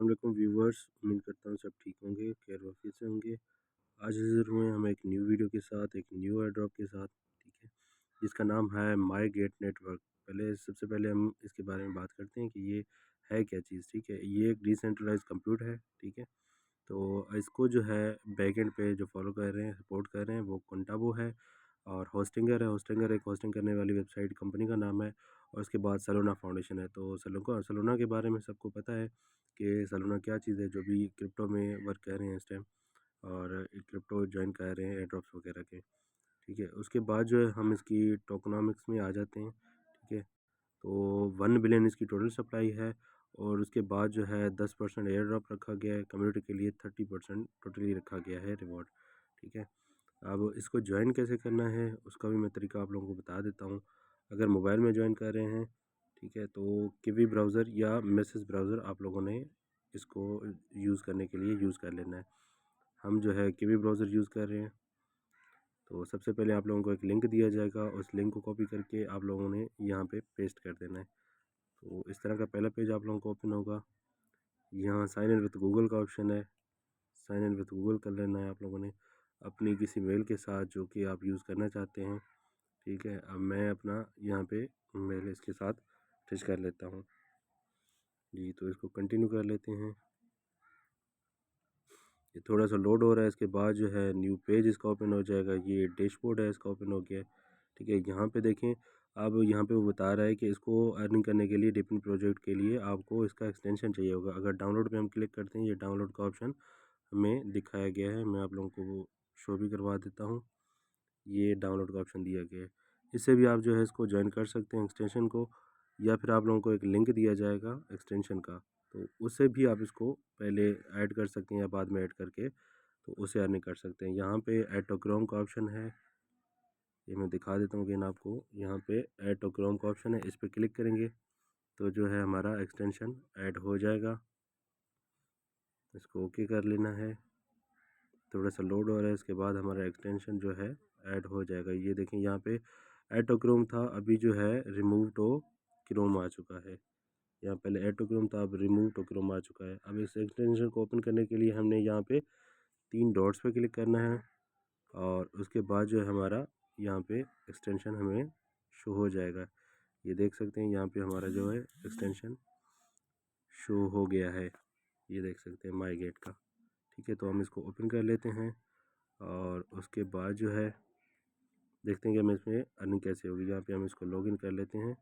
वालेकुम व्यूवर्स, उम्मीद करता हूँ सब ठीक होंगे, खैर वाफियत से होंगे। आज हाज़िर हुए हैं हम एक न्यू वीडियो के साथ, एक न्यू एयर ड्रॉप के साथ, ठीक है, जिसका नाम है माई गेट नेटवर्क। सबसे पहले हम इसके बारे में बात करते हैं कि ये है क्या चीज़, ठीक है। ये एक डिसेंट्रलाइज़्ड कंप्यूटर है, ठीक है। तो इसको जो है बैकएंड पे जो फॉलो कर रहे हैं, सपोर्ट कर रहे हैं वो कंटाबो है। और होस्टिंगर है, होस्टिंगर एक होस्टिंग करने वाली वेबसाइट कंपनी का नाम है। और उसके बाद सलोना फाउंडेशन है। तो सलोना के बारे में सबको पता है कि सलोना क्या चीज़ है, जो भी क्रिप्टो में वर्क कर रहे हैं इस टाइम, और क्रिप्टो ज्वाइन कर रहे हैं एयरड्रॉप्स वगैरह के, ठीक है। उसके बाद जो है हम इसकी टोकनॉमिक्स में आ जाते हैं, ठीक है। तो 1 बिलियन इसकी टोटल सप्लाई है। और उसके बाद जो है 10% एयर ड्रॉप रखा गया है, कम्युनिटी के लिए 30% टोटली रखा गया है रिवॉर्ड, ठीक है। अब इसको ज्वाइन कैसे करना है उसका भी मैं तरीका आप लोगों को बता देता हूँ। अगर मोबाइल में ज्वाइन कर रहे हैं, ठीक है, तो किवी ब्राउज़र या मैसेज ब्राउज़र आप लोगों ने इसको यूज़ करने के लिए यूज़ कर लेना है। हम जो है किवी ब्राउज़र यूज़ कर रहे हैं। तो सबसे पहले आप लोगों को एक लिंक दिया जाएगा, उस लिंक को कॉपी करके आप लोगों ने यहाँ पे पेस्ट कर देना है। तो इस तरह का पहला पेज आप लोगों को ओपन होगा। यहाँ साइन इन विद गूगल का ऑप्शन है, साइन इन विद गूगल कर लेना है आप लोगों ने अपनी किसी मेल के साथ जो कि आप यूज़ करना चाहते हैं, ठीक है। अब मैं अपना यहाँ पे मेल इसके साथ अटैच कर लेता हूँ जी। तो इसको कंटिन्यू कर लेते हैं। ये थोड़ा सा लोड हो रहा है, इसके बाद जो है न्यू पेज इसका ओपन हो जाएगा। ये डैशबोर्ड है, इसका ओपन हो गया है, ठीक है। यहाँ पे देखें, अब यहाँ पे वो बता रहा है कि इसको अर्निंग करने के लिए डिफरेंट प्रोजेक्ट के लिए आपको इसका एक्सटेंशन चाहिए होगा। अगर डाउनलोड पे हम क्लिक करते हैं, ये डाउनलोड का ऑप्शन हमें दिखाया गया है, मैं आप लोगों को वो शो भी करवा देता हूँ। ये डाउनलोड का ऑप्शन दिया गया है, इससे भी आप जो है इसको ज्वाइन कर सकते हैं एक्सटेंशन को, या फिर आप लोगों को एक लिंक दिया जाएगा एक्सटेंशन का, तो उससे भी आप इसको पहले ऐड कर सकते हैं या बाद में ऐड करके तो उसे अर्निंग कर सकते हैं। यहाँ पे ऐड टू क्रोम का ऑप्शन है, ये मैं दिखा देता हूँ अगेन आपको। यहाँ पे ऐड टू क्रोम का ऑप्शन है, इस पर क्लिक करेंगे तो जो है हमारा एक्सटेंशन ऐड हो जाएगा। इसको ओके कर लेना है, थोड़ा सा लोड हो रहा है, इसके बाद हमारा एक्सटेंशन जो है ऐड हो जाएगा। ये देखें यहाँ पे ऐड टू क्रोम था, अभी जो है रिमूव टू क्रोम आ चुका है। यहाँ पहले ऐड टू क्रोम था, अब रिमूव टू क्रोम आ चुका है। अब इस एक्सटेंशन को ओपन करने के लिए हमने यहाँ पे 3 डॉट्स पे क्लिक करना है, और उसके बाद जो है हमारा यहाँ पे एक्सटेंशन हमें शो हो जाएगा। ये देख सकते हैं यहाँ पे हमारा जो है एक्सटेंशन शो हो गया है, ये देख सकते हैं माई गेट का, ठीक है। तो हम इसको ओपन कर लेते हैं, और उसके बाद जो है देखते हैं कि हमें इसमें अर्निंग कैसे होगी। यहाँ पे हम इसको लॉगिन कर लेते हैं।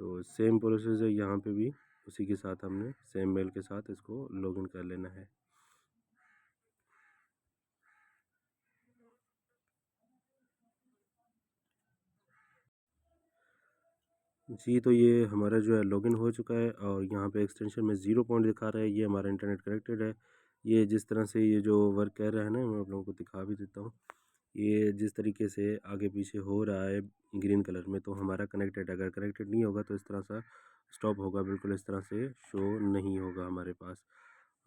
तो सेम प्रोसेस है यहाँ पे भी, उसी के साथ हमने सेम मेल के साथ इसको लॉगिन कर लेना है। जी, तो ये हमारा जो है लॉगिन हो चुका है, और यहाँ पे एक्सटेंशन में 0 पॉइंट दिखा रहा है, ये हमारा इंटरनेट कनेक्टेड है। ये जिस तरह से ये जो वर्क कर रहा है ना, मैं आप लोगों को दिखा भी देता हूँ। ये जिस तरीके से आगे पीछे हो रहा है ग्रीन कलर में, तो हमारा कनेक्टेड है। अगर कनेक्टेड नहीं होगा तो इस तरह सा स्टॉप होगा, बिल्कुल इस तरह से शो नहीं होगा हमारे पास।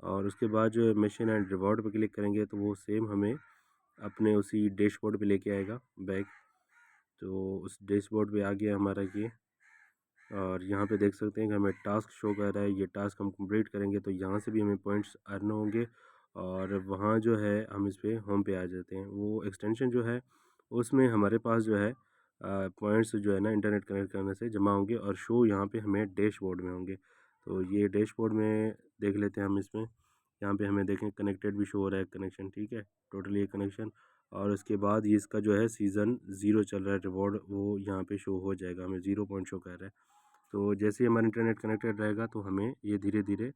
और उसके बाद जो मिशन एंड रिवॉर्ड पे क्लिक करेंगे तो वो सेम हमें अपने उसी डैशबोर्ड पे लेके आएगा बैक। तो उस डैशबोर्ड पे आ गया हमारा ये, और यहाँ पे देख सकते हैं कि हमें टास्क शो कर रहा है। ये टास्क हम कंप्लीट करेंगे तो यहाँ से भी हमें पॉइंट्स अर्न होंगे, और वहाँ जो है हम इस पर होम पे आ जाते हैं। वो एक्सटेंशन जो है उसमें हमारे पास जो है पॉइंट्स जो है ना इंटरनेट कनेक्ट करने से जमा होंगे, और शो यहाँ पे हमें डैशबोर्ड में होंगे। तो ये डैशबोर्ड में देख लेते हैं हम इसमें। यहाँ पे हमें देखें कनेक्टेड भी शो हो रहा है कनेक्शन, ठीक है, टोटली ये कनेक्शन। और उसके बाद ये इसका जो है सीज़न 0 चल रहा है, रिवॉर्ड वो यहाँ पे शो हो जाएगा, हमें 0 पॉइंट शो कर रहा है। तो जैसे ही हमारा इंटरनेट कनेक्टेड रहेगा तो हमें ये धीरे धीरे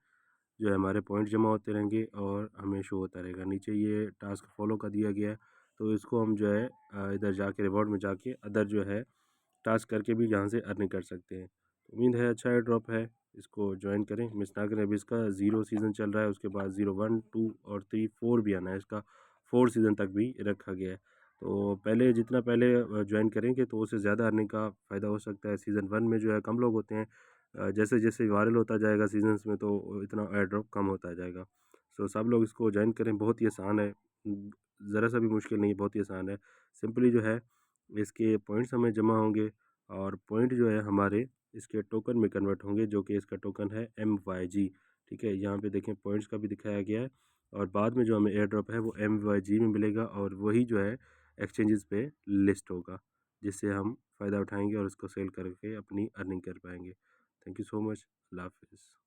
जो है हमारे पॉइंट जमा होते रहेंगे, और हमें शो होता रहेगा। नीचे ये टास्क फॉलो का दिया गया है, तो इसको हम जो है इधर जाके रिवॉर्ड में जाके अदर जो है टास्क करके भी यहाँ से अर्निंग कर सकते हैं। तो उम्मीद है अच्छा एयर ड्रॉप है, इसको ज्वाइन करें, मिस ना करें। अभी इसका 0 सीज़न चल रहा है, उसके बाद 0, 1, 2 और 3, 4 भी आना है, इसका 4 सीज़न तक भी रखा गया है। तो पहले जितना पहले ज्वाइन करेंगे तो उससे ज़्यादा अर्निंग का फ़ायदा हो सकता है। सीज़न 1 में जो है कम लोग होते हैं, जैसे जैसे वायरल होता जाएगा सीजन्स में तो इतना एयर ड्रॉप कम होता जाएगा। सो सब लोग इसको ज्वाइन करें, बहुत ही आसान है, ज़रा सा भी मुश्किल नहीं है, बहुत ही आसान है। सिंपली जो है इसके पॉइंट्स हमें जमा होंगे, और पॉइंट जो है हमारे इसके टोकन में कन्वर्ट होंगे, जो कि इसका टोकन है MYG। ठीक है, यहाँ पे देखें पॉइंट्स का भी दिखाया गया है, और बाद में जो हमें एयर ड्रॉप है वो MYG में मिलेगा, और वही जो है एक्सचेंजेस पे लिस्ट होगा, जिससे हम फ़ायदा उठाएंगे और उसको सेल करके अपनी अर्निंग कर पाएंगे। Thank you so much. अल्लाह हाफिज़।